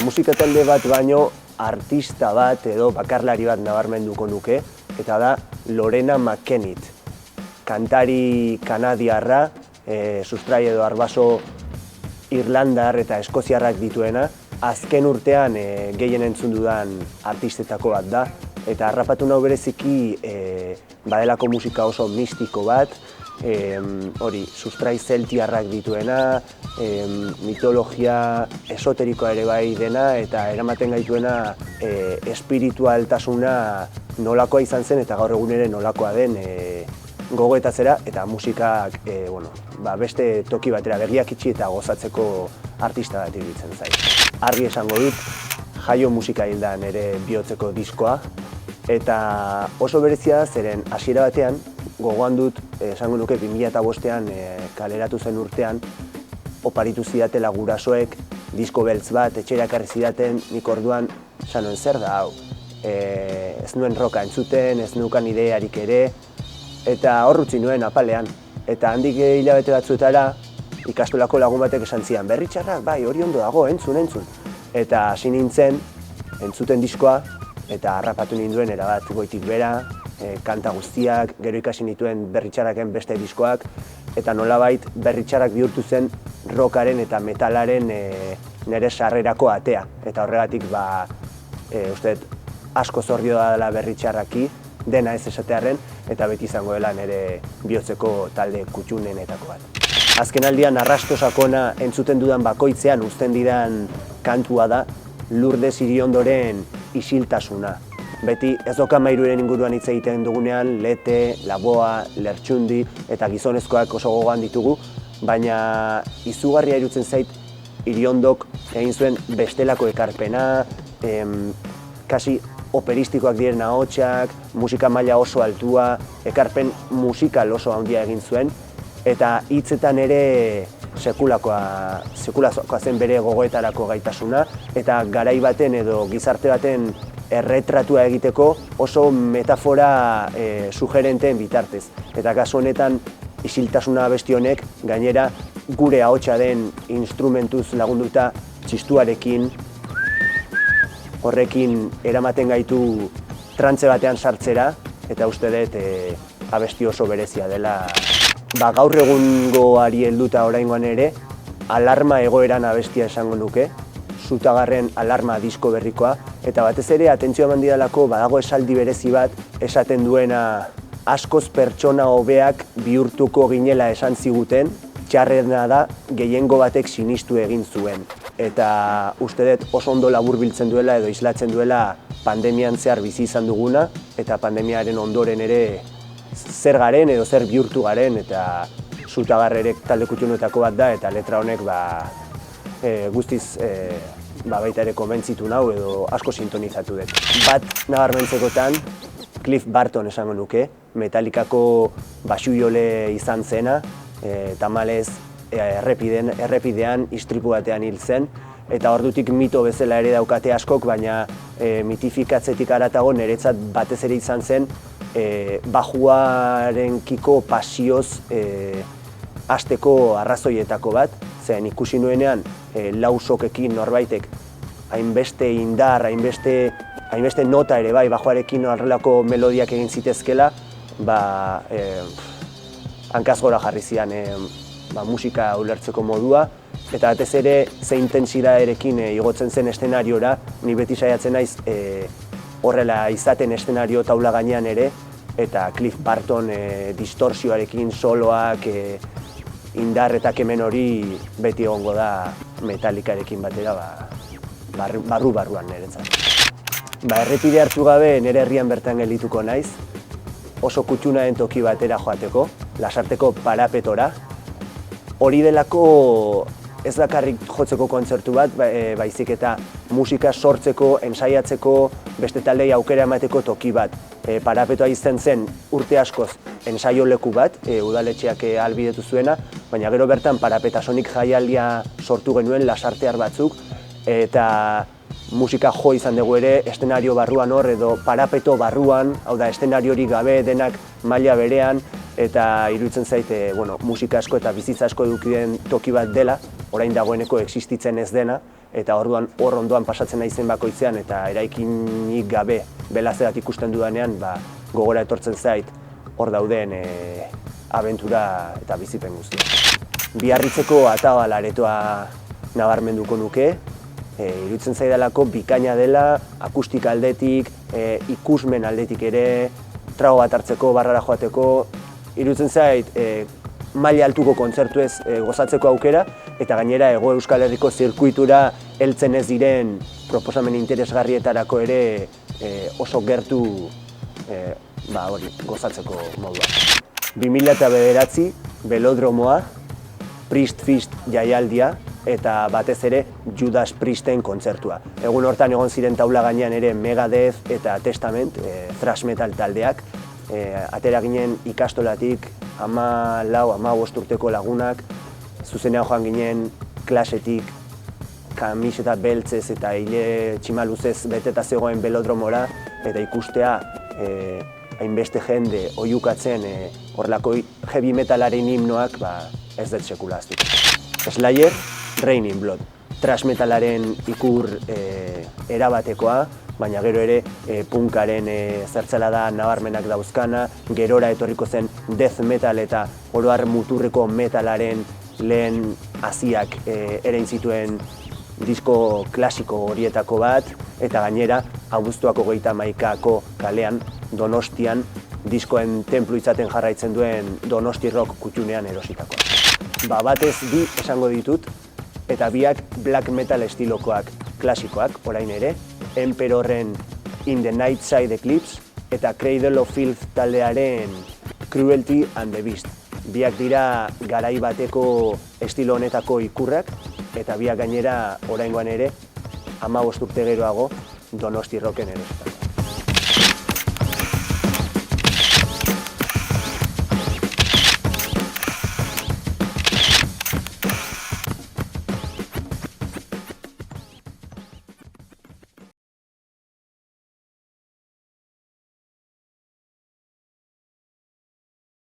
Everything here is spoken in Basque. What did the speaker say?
musika talde bat baino artista bat edo bakarlari bat nabarmenduko nuke, eta da Lorena McKennitt, kantari kanadiarra, sustrai edo arbaso irlandar eta eskoziarrak dituena, azken urtean gehien entzun dudan artistetako bat da, eta harrapatu nau bereziki badelako musika oso mistiko bat, hori sustrai zeltiarrak dituena, mitologia esoterikoa ere bai dena, eta eramaten gaituena espiritualtasuna nolakoa izan zen eta gaur egun ere nolakoa den gogoetatzera, eta musikak beste toki batera begiak itxi eta gozatzeko artista bat iruditzen zait. Argi esango dut, jaio musika hildan ere bihotzeko diskoa, eta oso berezia da zeren hasiera batean, gogoan dut, esango nuke 2005ean kaleratu zen urtean, oparitu zidatela gurasoek, disko beltz bat, etxera ekarri zidaten, nik orduan sanoen zer da hau. Ez nuen roka entzuten, ez neukan idearik ere, eta hor utzi nuen apalean. Eta handik hilabete batzuetara, ikastolako lagun batek esan zidan, berri txarrak, bai, hori ondo dago, entzun. Eta hasi nintzen, entzuten diskoa, eta harrapatu ninduen erabat goitik bera, kanta guztiak, gero ikasi nituen berri txarraken beste diskoak, eta nolabait berri txarrak bihurtu zen rockaren eta metalaren nire sarrerako atea. Eta horregatik, uste asko zordio dela berri txarraki, dena ez esatearren, eta beti izango dela nire bihotzeko talde kutxunenetako bat. Azken aldian arrasto sakona entzuten dudan bakoitzean uzten didan kantua da Lourdes Iriondoren Isiltasuna. Beti ez doka mairuren inguruan hitz egiten dugunean, Lete, Laboa, Lertxundi eta gizonezkoak oso gogoan ditugu, baina izugarria iruditzen zait Iriondok egin zuen bestelako ekarpena, kasi operistikoak diren ahotsak, musika maila oso altua, ekarpen musikal oso handia egin zuen, eta hitzetan ere sekulakoa zen bere gogoetarako gaitasuna, eta garai baten edo gizarte baten erretratua egiteko oso metafora sugerenteen bitartez. Eta kasu honetan, Isiltasuna abesti honek gainera gure ahotsa den instrumentuz lagunduta txistuarekin, horrekin eramaten gaitu trantze batean sartzera, eta uste dut abesti oso berezia dela. Gaur egungoari helduta oraingoan ere, Alarma egoeran abestia esango nuke, Zutagarren Alarma disko berrikoa, eta batez ere atentzioa eman didalako badago esaldi berezi bat esaten duena askoz pertsona hobeak bihurtuko ginela esan ziguten, txarrena da gehiengo batek sinistu egin zuen. Eta uste dut oso ondo laburbiltzen duela edo islatzen duela pandemian zehar bizi izan duguna, eta pandemiaren ondoren ere zer garen edo zer bihurtu garen, eta Zutagarrerek talde kutxunetako bat da, eta letra honek guztiz baita ere konbentzitu nau edo asko sintonizatu dut. Bat nabarmentzekotan, Cliff Burton esango nuke, Metallicako basujole izan zena, tamalez errepidean istripu batean hil zen, eta ordutik mito bezala ere daukate askok, baina mitifikatzetik haratago niretzat batez ere izan zen bajuarenkiko pasioz hasteko arrazoietako bat, zen ikusi nuenean lau sokekin norbaitek hainbeste indar, hainbeste nota ere bai, bajuarekin horrelako melodiak egin zitezkela, hankaz gora jarri zian musika ulertzeko modua, eta batez ere ze intentsitatearekin igotzen zen eszenariora, ni beti saiatzen naiz horrela izaten eszenario taula gainean ere, eta Cliff Burton distorsioarekin, soloak, indar eta kemen hori beti egongo da Metallicarekin batera barruan niretzat. Errepide hartu gabe nire herrian bertan geldituko naiz, oso kutxuna den toki batera joateko, Lasarteko Parapetora. Hori delako ez bakarrik jotzeko kontzertu bat, baizik eta musika sortzeko, ensaiatzeko, beste taldei aukera emateko toki bat. Parapetoa izan zen urte askoz ensaio leku bat, udaletxeak ahalbidetu zuena, baina gero bertan Parapetasonik jaialdia sortu genuen lasartear batzuk, eta musika jo izan dugu ere, eszenario barruan hor edo parapeto barruan, hau da, eszenariorik gabe denak maila berean, eta iruditzen zaite, musika asko eta bizitza asko edukien toki bat dela, orain dagoeneko existitzen ez dena, eta orduan hor ondoan pasatzen naizen bakoitzean eta eraikinik gabe belazeat ikusten dudanean, gogora etortzen zait hor dauden abentura eta bizipen guztia. Biarritzeko Atabal aretoa nabarmenduko nuke, iruditzen zaidalako bikaina dela, akustika aldetik, ikusmen aldetik ere, trago bat hartzeko, barrara joateko, iruditzen zait maila altuko kontzertuez gozatzeko aukera, eta gainera Hego Euskal Herriko zirkuitura heltzen ez diren proposamen interesgarrietarako ere oso gertu gozatzeko modua. 2009 Belodromoa, Priest Fist jaialdia, eta batez ere Judas Priesten kontzertua. Egun hortan egon ziren taula gainean ere Megadeth eta Testament, thrash metal taldeak. Atera ginen ikastolatik 14-15 urteko lagunak, zuzenean joan ginen klasetik, kamiseta beltzez eta hile tximaluzez beteta zegoen Belodromora, eta ikustea hainbeste jende oihukatzen horrelako heavy metalaren himnoak ez dut sekula ahaztu. Slayer, Rain in Blood. Thrash metalaren ikur erabatekoa, baina gero ere punkaren zertzelada nabarmenak dauzkana, gerora etorriko zen death metal eta oro har muturreko metalaren lehen hasiak erein zituen disko klasiko horietako bat, eta gainera abuztuak 31ko kalean Donostian diskoen tenplu izaten jarraitzen duen Donosti Rock kutxunean erositakoa. Batez bi esango ditut, eta biak black metal estilokoak klasikoak, orain ere, Emperorren In the Night Side Eclipse eta Cradle of Filth taldearen Cruelty and the Beast. Biak dira garai bateko estilo honetako ikurrak, eta biak gainera oraingoan ere 15 urte geroago Donosti Rocken erositakoak.